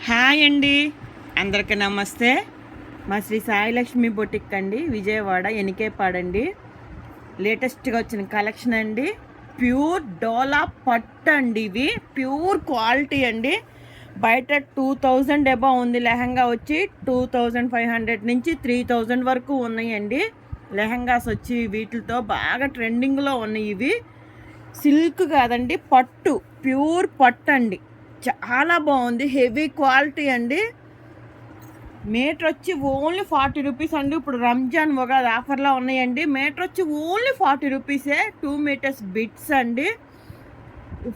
Hi అండి, అందరికీ నమస్తే. మా శ్రీ సాయిలక్ష్మి బొటిక్ అండి, విజయవాడ ఎనికేపాడండి. లేటెస్ట్గా వచ్చిన కలెక్షన్ అండి. ప్యూర్ డోలా పట్టు అండి. ఇవి ప్యూర్ క్వాలిటీ అండి. బయట 2000 ఎబో ఉంది లెహంగా వచ్చి. 2500 నుంచి 3000 వరకు ఉన్నాయండి లెహంగాస్ వచ్చి. వీటితో బాగా ట్రెండింగ్లో ఉన్నాయి ఇవి. సిల్క్ కాదండి, పట్టు, ప్యూర్ పట్టు అండి. చాలా బాగుంది, హెవీ క్వాలిటీ అండి. మీటర్ వచ్చి ఓన్లీ 40 రూపీస్ అండి. ఇప్పుడు రంజాన్ ఉగాది ఆఫర్లో ఉన్నాయండి. మీటర్ వచ్చి ఓన్లీ 40 రూపీసే. 2 మీటర్స్ బిట్స్ అండి.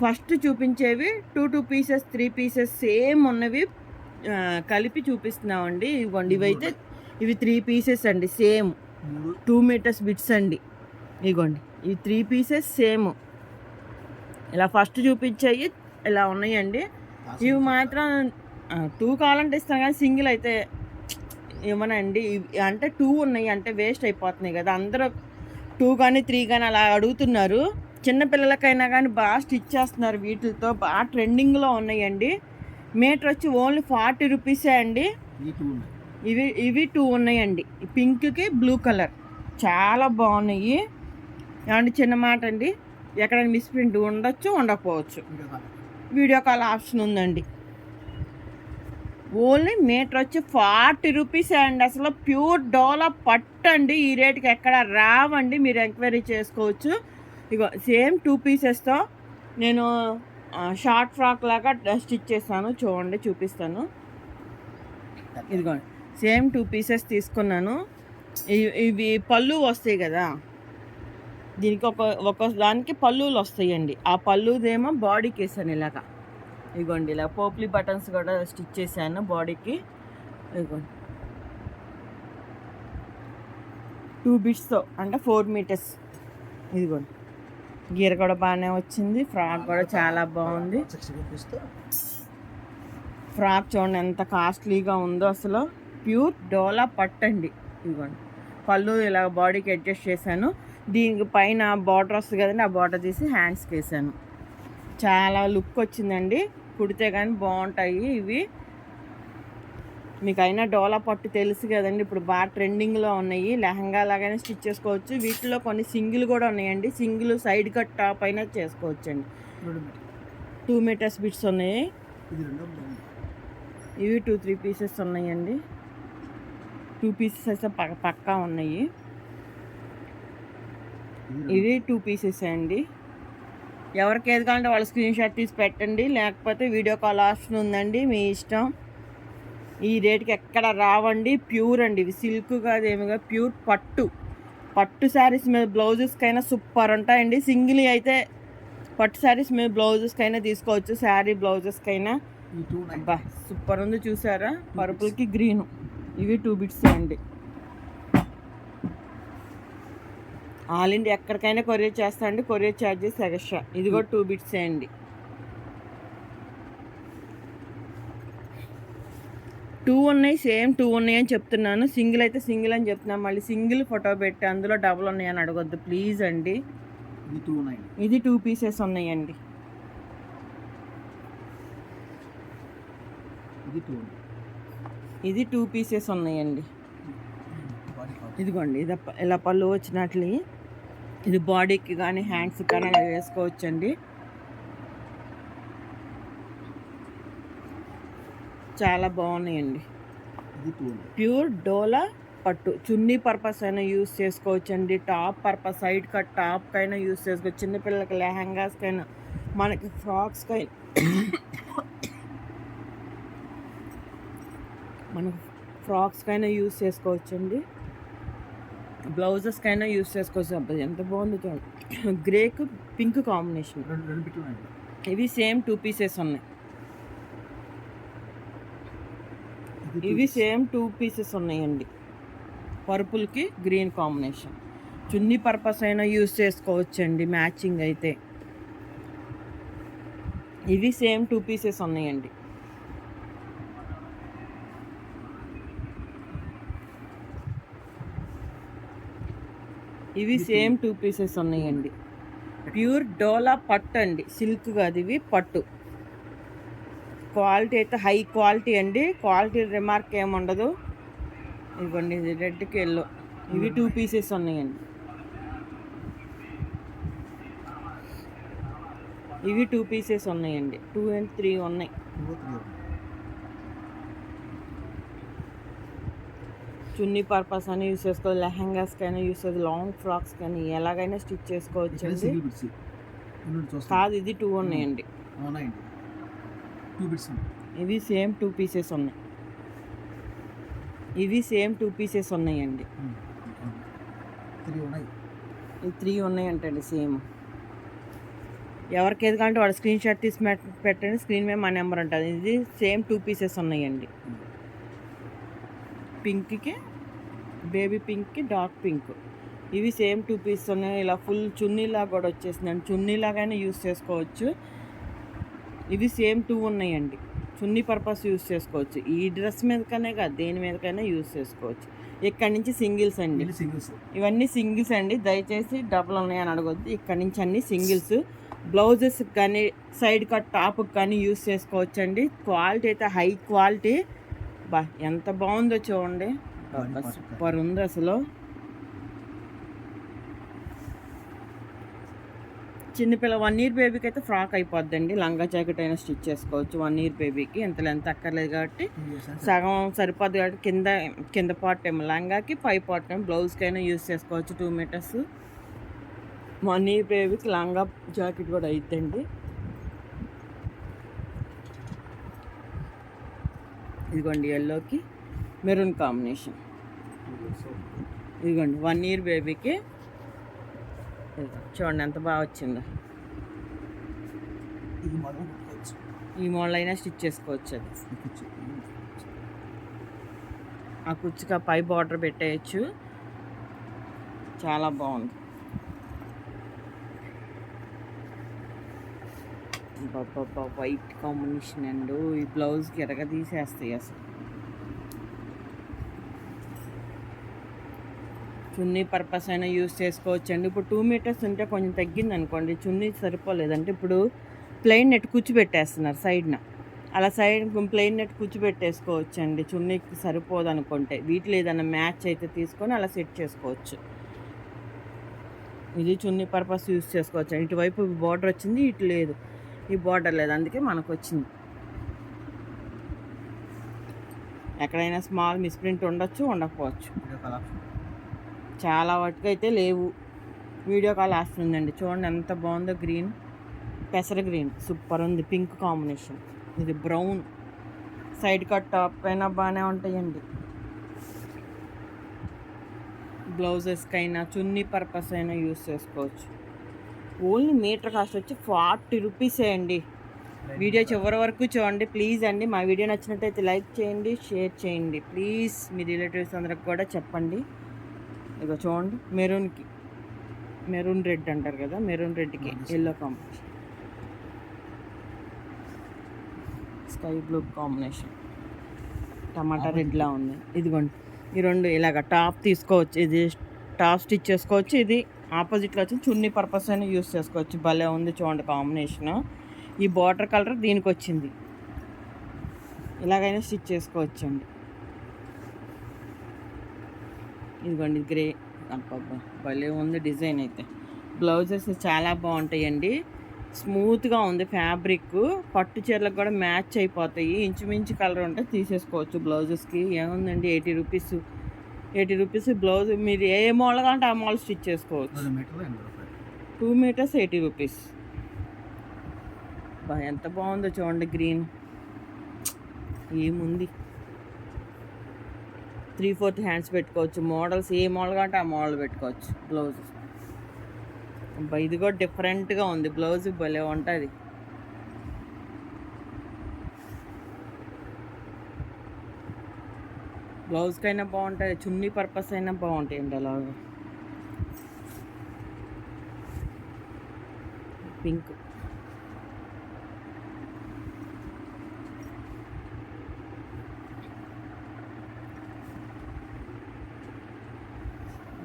ఫస్ట్ చూపించేవి 2 పీసెస్ 3 పీసెస్ సేమ్ ఉన్నవి కలిపి చూపిస్తున్నామండి. ఇవ్వండి, ఇవైతే ఇవి 3 పీసెస్ అండి, సేమ్ 2 మీటర్స్ బిట్స్ అండి. ఇగోండి, ఇవి 3 పీసెస్ సేమ్. ఇలా ఫస్ట్ చూపించేవి ఇలా ఉన్నాయండి. ఇవి మాత్రం 2 కావాలంటే ఇస్తాను, కానీ సింగిల్ అయితే ఇవ్వనండి. అంటే 2 ఉన్నాయి అంటే వేస్ట్ అయిపోతున్నాయి కదా. అందరూ 2 కానీ 3 కానీ అలా అడుగుతున్నారు. చిన్నపిల్లలకైనా కానీ బాగా స్టిచ్ చేస్తున్నారు. వీటితో బాగా ట్రెండింగ్లో ఉన్నాయండి. మీటర్ వచ్చి ఓన్లీ 40 రూపీసే అండి. ఇవి 2 ఉన్నాయండి, పింక్కి బ్లూ కలర్. చాలా బాగున్నాయి. ఏమంటే చిన్న మాట అండి, ఎక్కడైనా మిస్ప్రింట్ ఉండొచ్చు, ఉండకపోవచ్చు. వీడియో కాల్ ఆప్షన్ ఉందండి. ఓన్లీ మీటర్ వచ్చి 40 రూపీసే అండి. అసలు ప్యూర్ డోలా పట్టు అండి. ఈ రేటుకి ఎక్కడ రావండి, మీరు ఎంక్వైరీ చేసుకోవచ్చు. ఇగో సేమ్ 2 పీసెస్తో నేను షార్ట్ ఫ్రాక్ లాగా స్టిచ్ చేస్తాను. చూడండి, చూపిస్తాను. ఇదిగోండి, సేమ్ 2 పీసెస్ తీసుకున్నాను. ఇవి పళ్ళు వస్తాయి కదా, దీనికి ఒక దానికి పళ్ళులు వస్తాయండి. ఆ పళ్ళుదేమో బాడీకి వేసాను ఇలాగా. ఇదిగోండి, ఇలా పోప్లీ బటన్స్ కూడా స్టిచ్ చేశాను బాడీకి. ఇదిగోండి 2 బిట్స్తో అంటే 4 మీటర్స్. ఇదిగోండి, గీర కూడా బాగానే వచ్చింది. ఫ్రాక్ కూడా చాలా బాగుంది. ఫ్రాక్ చూడండి ఎంత కాస్ట్లీగా ఉందో అసలు. ప్యూర్ డోలా పట్టు అండి. ఇదిగోండి, పళ్ళు ఇలా బాడీకి అడ్జస్ట్ చేశాను. దీనికి పైన బార్డర్ వస్తుంది కదండి, ఆ బార్డర్ తీసి హ్యాండ్స్కి వేసాను. చాలా లుక్ వచ్చిందండి. కుడితే కానీ బాగుంటాయి ఇవి. మీకు అయినా డోలా పట్టు తెలుసు కదండి, ఇప్పుడు బాగా ట్రెండింగ్లో ఉన్నాయి. లెహంగా లాగానే స్టిచ్ చేసుకోవచ్చు. వీటిలో కొన్ని సింగిల్ కూడా ఉన్నాయండి. సింగిల్ సైడ్ కట్ టాప్ అయినా చేసుకోవచ్చు అండి. 2 మీటర్స్ బిట్స్ ఉన్నాయి. ఇవి 2-3 పీసెస్ ఉన్నాయండి. 2 పీసెస్ అయితే పక్కా ఉన్నాయి. ఇవి 2 పీసెస్ అండి. ఎవరికి ఏది కావాలంటే వాళ్ళ స్క్రీన్ షాట్ తీసి పెట్టండి, లేకపోతే వీడియో కాల్ ఆప్షన్ ఉందండి, మీ ఇష్టం. ఈ రేట్కి ఎక్కడ రావండి. ప్యూర్ అండి, ఇవి సిల్క్ కాదు ఏమిగా, ప్యూర్ పట్టు శారీస్ మీద బ్లౌజెస్కైనా సూపర్ ఉంటాయండి. సింగిల్ అయితే పట్టు శారీస్ మీద బ్లౌజెస్కైనా తీసుకోవచ్చు, శారీ బ్లౌజెస్కైనా. అబ్బా సూపర్ ఉంది, చూసారా? పర్పుల్కి గ్రీను. ఇవి 2 బిట్స్ అండి. ఆల్ ఇండియా ఎక్కడికైనా కొరియర్ చేస్తా అండి, కొరియర్ ఛార్జెస్ ఎక్స్ట్రా. ఇది కూడా 2 బిట్స్ అండి. 2 ఉన్నాయి, సేమ్ 2 ఉన్నాయి అని చెప్తున్నాను. సింగిల్ అయితే సింగిల్ అని చెప్తున్నాను. మళ్ళీ సింగిల్ ఫోటో పెట్టి అందులో డబుల్ ఉన్నాయని అడగొద్దు ప్లీజ్ అండి. ఇది 2 పీసెస్ ఉన్నాయండి. ఇది 2 పీసెస్ ఉన్నాయండి. ఇదిగోండి, ఇది ఇలా పళ్ళు వచ్చినట్లు. ఇది బాడీకి కానీ హ్యాండ్స్కి కానీ అలా వేసుకోవచ్చండి. చాలా బాగున్నాయండి. ప్యూర్ డోలా పట్టు. చున్నీ పర్పస్ అయినా యూస్ చేసుకోవచ్చండి. టాప్ పర్పస్, సైడ్ కట్ టాప్కి అయినా యూస్ చేసుకోవచ్చు. చిన్నపిల్లలకి లెహంగాస్కైనా, మనకి ఫ్రాక్స్కైనా, మనకు ఫ్రాక్స్కైనా యూస్ చేసుకోవచ్చండి. బ్లౌజెస్కైనా యూస్ చేసుకోవచ్చు. అబ్బాయి ఎంత బాగుంది చూడండి, గ్రేకు పింక్ కాంబినేషన్. ఇవి సేమ్ 2 పీసెస్ ఉన్నాయి. ఇవి సేమ్ 2 పీసెస్ ఉన్నాయండి. పర్పుల్కి గ్రీన్ కాంబినేషన్. చున్నీ పర్పస్ అయినా యూస్ చేసుకోవచ్చండి, మ్యాచింగ్ అయితే. ఇవి సేమ్ 2 పీసెస్ ఉన్నాయండి. ఇవి సేమ్ 2 పీసెస్ ఉన్నాయండి. ప్యూర్ డోలా పట్టు అండి, సిల్క్ కాదు, ఇవి పట్టు. క్వాలిటీ అయితే హై క్వాలిటీ అండి, క్వాలిటీ రిమార్క్ ఏముండదు. ఇదిగోండి ఇది రెడ్కి ఎల్లో, ఇవి 2 పీసెస్ ఉన్నాయండి. ఇవి 2 పీసెస్ ఉన్నాయండి, 2 and 3 ఉన్నాయి. చున్నీ పర్పస్ అని యూస్ చేసుకోవచ్చు, లెహంగాస్కి అయినా యూస్ చేసుకోవచ్చు, లాంగ్ ఫ్రాక్స్ కానీ ఎలాగైనా స్టిచ్ చేసుకోవచ్చు అండి. కాదు, ఇది 2 ఉన్నాయండి. ఇవి సేమ్ 2 పీసెస్ ఉన్నాయి. ఇవి సేమ్ 2 పీసెస్ ఉన్నాయండి. ఈ 3 ఉన్నాయంటండి సేమ్. ఎవరికి ఏది కావాలంటే వాడు స్క్రీన్ షాట్ తీసి పెట్టండి, స్క్రీన్ మీద మా నెంబర్ ఉంటుంది. ఇది సేమ్ 2 పీసెస్ ఉన్నాయండి. పింక్కి, బేబీ పింక్కి, డార్క్ పింక్, ఇవి సేమ్ 2 పీసెస్ ఉన్నాయి. ఇలా ఫుల్ చున్నీలాగా కూడా వచ్చేసిందండి, చున్నీలాగానే యూస్ చేసుకోవచ్చు. ఇవి సేమ్ 2 ఉన్నాయండి, చున్నీ పర్పస్ యూస్ చేసుకోవచ్చు. ఈ డ్రెస్ మీదకనే కాదు, దేని మీదకైనా యూస్ చేసుకోవచ్చు. ఇక్కడి నుంచి సింగిల్స్ అండి, ఇవన్నీ సింగిల్స్ అండి, దయచేసి డబుల్ ఉన్నాయని అడగొద్దు. ఇక్కడి నుంచి అన్ని సింగిల్స్. బ్లౌజెస్ కానీ సైడ్ కట్ టాప్కి కానీ యూస్ చేసుకోవచ్చు అండి. క్వాలిటీ అయితే హై క్వాలిటీ. బా ఎంత బాగుందో చూడండి, సూపర్ ఉంది అసలు. చిన్నపిల్ల 1 year బేబీకి అయితే ఫ్రాక్ అయిపోద్దండి, లంగా జాకెట్ అయినా స్టిచ్ చేసుకోవచ్చు. 1 year బేబీకి ఎంత లెంత్ అక్కర్లేదు కాబట్టి సగం సరిపోద్ది కాబట్టి కింద పార్ట్ ఏమో లంగాకి, పై పార్ట్ ఏమో బ్లౌజ్కి అయినా యూస్ చేసుకోవచ్చు. 2 meters 1 year బేబీకి లంగా జాకెట్ కూడా అయిద్దండి. ఇదిగోండి ఎల్లోకి మెరూన్ కాంబినేషన్. ఇదిగోండి 1 year బేబీకి చూడండి ఎంత బాగా వచ్చిందో. ఈ మోడల్ అయినా స్టిచ్ చేసుకోవచ్చు. అది ఆ కుచ్చుగా పై బార్డర్ పెట్టేయచ్చు, చాలా బాగుంది. బాబా వైట్ కాంబినేషన్ అండి, ఈ బ్లౌజ్కి ఎరగ తీసేస్తాయి అసలు. చున్నీ పర్పస్ అయినా యూస్ చేసుకోవచ్చు అండి. ఇప్పుడు 2 meters ఉంటే కొంచెం తగ్గింది అనుకోండి, చున్నీ సరిపోలేదంటే ఇప్పుడు ప్లెయిన్ నెట్ కూర్చోబెట్టేస్తున్నారు సైడ్న. అలా సైడ్ ప్లెయిన్ నెట్ కూర్చోబెట్టేసుకోవచ్చు అండి, చున్నీకి సరిపోదు అనుకుంటే. వీటిలో ఏదైనా మ్యాచ్ అయితే తీసుకొని అలా సెట్ చేసుకోవచ్చు. ఇది చున్నీ పర్పస్ యూస్ చేసుకోవచ్చు. ఇటువైపు బార్డర్ వచ్చింది, ఇటు లేదు, ఈ బార్డర్ లేదు, అందుకే మనకు వచ్చింది. ఎక్కడైనా స్మాల్ మిస్ప్రింట్ ఉండొచ్చు, ఉండకపోవచ్చు. చాలా వాటికి అయితే లేవు. వీడియో కాల్ వస్తుందండి, చూడండి ఎంత బాగుందో. గ్రీన్, పెసర గ్రీన్ సూపర్ ఉంది. పింక్ కాంబినేషన్, ఇది బ్రౌన్. సైడ్ కట్ టాప్ అయినా బాగానే ఉంటాయండి. బ్లౌజెస్కి అయినా చున్నీ పర్పస్ అయినా యూస్ చేసుకోవచ్చు. ఓన్లీ మీటర్ కాస్ట్ వచ్చి 40 rupees అండి. వీడియో చివరి వరకు చూడండి ప్లీజ్ అండి. మా వీడియో నచ్చినట్టయితే లైక్ చేయండి, షేర్ చేయండి ప్లీజ్. మీ రిలేటివ్స్ అందరికి కూడా చెప్పండి. ఇక చూడండి, మెరూన్కి, మెరూన్ రెడ్ అంటారు కదా, మెరూన్ రెడ్కి yellow combination, sky blue combination, టమాటా రెడ్లా ఉంది. ఇదిగోండి ఈ 2 ఇలాగ టాప్ తీసుకోవచ్చు, ఇది టాప్ స్టిచ్ చేసుకోవచ్చు. ఇది ఆపోజిట్లో వచ్చి చున్నీ పర్పస్ అయినా యూస్ చేసుకోవచ్చు. భలే ఉంది చూడండి కాంబినేషన్. ఈ బార్డర్ కలర్ దీనికి వచ్చింది, ఇలాగైనా స్టిచ్ చేసుకోవచ్చు అండి. ఇదిగోండి గ్రే, అబ్బబ్బా భలే ఉంది డిజైన్ అయితే. బ్లౌజెస్ చాలా బాగుంటాయండి, స్మూత్గా ఉంది ఫ్యాబ్రిక్. పట్టు చీరలకు కూడా మ్యాచ్ అయిపోతాయి. ఇంచుమించు కలర్ ఉంటే తీసేసుకోవచ్చు. బ్లౌజెస్కి ఏముందండి 80 rupees. 80 rupees blouse. మీరు ఏ మోడల్ కావాలంటే ఆ మోడల్ స్టిచ్ చేసుకోవచ్చు. 2 meters 80 rupees. ఎంత బాగుందో చూడండి. గ్రీన్ ఏముంది, 3/4 హ్యాండ్స్ పెట్టుకోవచ్చు. మోడల్స్ ఏ మోడల్ కావాలంటే ఆ మోడల్ పెట్టుకోవచ్చు. బ్లౌజ్ ఇది కూడా డిఫరెంట్గా ఉంది. బ్లౌజ్ భలే ఉంటుంది. బ్లౌజ్కైనా బాగుంటుంది, చున్నీ పర్పస్ అయినా బాగుంటాయండి. అలాగా పింక్,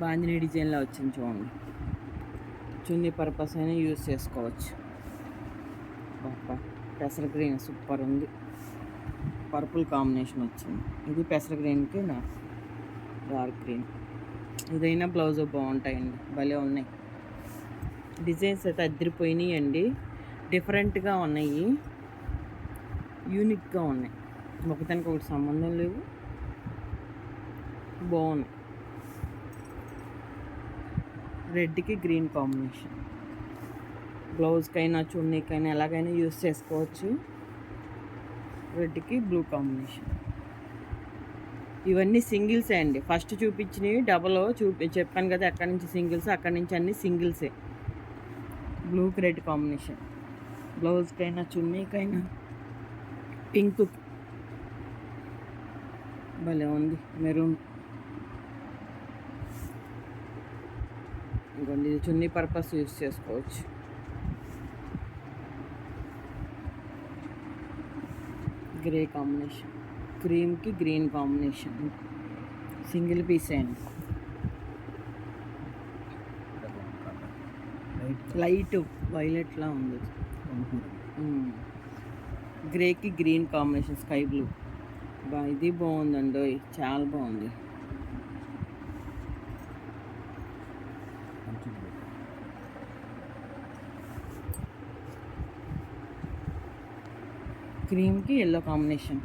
బాందిని డిజైన్లో వచ్చింది చూడండి. చున్నీ పర్పస్ అయినా యూస్ చేసుకోవచ్చు. పెసర గ్రీన్ సూపర్ ఉంది. పర్పుల్ కాంబినేషన్ వచ్చింది. ఇది పెసర గ్రీన్కి డార్క్ గ్రీన్. ఇదైనా బ్లౌజ్ బాగుంటాయండి, భలే ఉన్నాయి. డిజైన్స్ అయితే అద్దరిపోయినాయి అండి, డిఫరెంట్గా ఉన్నాయి, యూనిక్గా ఉన్నాయి, ఒకదానికి ఒకటి సంబంధం లేవు, బాగున్నాయి. రెడ్కి గ్రీన్ కాంబినేషన్, బ్లౌజ్కైనా చున్నీకైనా ఎలాగైనా యూస్ చేసుకోవచ్చు. రెడ్కి బ్లూ కాంబినేషన్. ఇవన్నీ సింగిల్సే అండి, ఫస్ట్ చూపించినవి డబల్ చెప్పాను కదా, ఎక్కడి నుంచి సింగిల్స్, అక్కడి నుంచి అన్ని సింగిల్సే. బ్లూకి రెడ్ కాంబినేషన్, బ్లౌజ్కైనా చున్నీకైనా పింక్ భలే ఉంది, మెరూన్. ఇంకోండి ఇది చున్నీ పర్పస్ యూస్ చేసుకోవచ్చు. గ్రే కాంబినేషన్, క్రీమ్కి గ్రీన్ కాంబినేషన్, సింగిల్ పీస్ అండి, లైట్ వైలెట్లా ఉంది. గ్రేకి గ్రీన్ కాంబినేషన్, స్కై బ్లూ. ఇది బాగుందండి, చాలా బాగుంది. క్రీమ్కి yellow combination,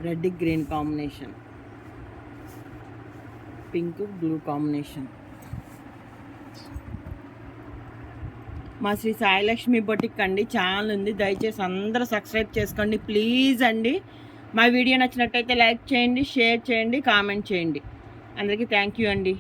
red green combination, pink blue combination. మా శ్రీ సాయిలక్ష్మి బొటిక్ అండి ఛానల్ ఉంది, దయచేసి అందరూ సబ్స్క్రైబ్ చేసుకోండి ప్లీజ్ అండి. మా వీడియో నచ్చినట్టయితే లైక్ చేయండి, షేర్ చేయండి, కామెంట్ చేయండి. అందరికీ థ్యాంక్ యూ అండి.